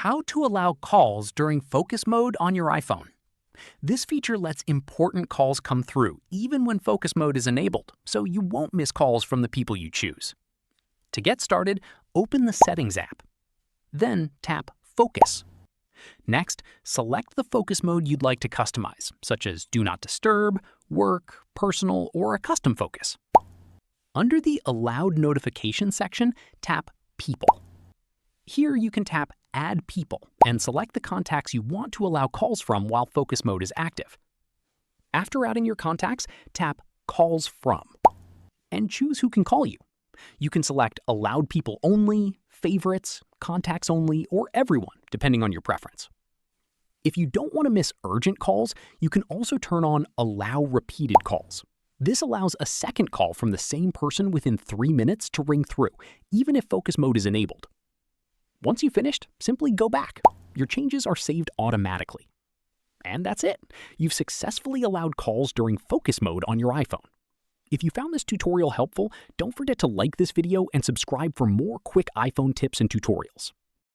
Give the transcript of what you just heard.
How to allow calls during focus mode on your iPhone. This feature lets important calls come through even when focus mode is enabled, so you won't miss calls from the people you choose. To get started, open the Settings app. Then tap Focus. Next, select the focus mode you'd like to customize, such as Do Not Disturb, Work, Personal, or a custom focus. Under the Allowed Notification section, tap People. Here you can tap Add People and select the contacts you want to allow calls from while focus mode is active. After adding your contacts, tap Calls From and choose who can call you. You can select Allowed People Only, Favorites, Contacts Only, or Everyone, depending on your preference. If you don't want to miss urgent calls, you can also turn on Allow Repeated Calls. This allows a second call from the same person within 3 minutes to ring through, even if focus mode is enabled. Once you've finished, simply go back. Your changes are saved automatically. And that's it. You've successfully allowed calls during focus mode on your iPhone. If you found this tutorial helpful, don't forget to like this video and subscribe for more quick iPhone tips and tutorials.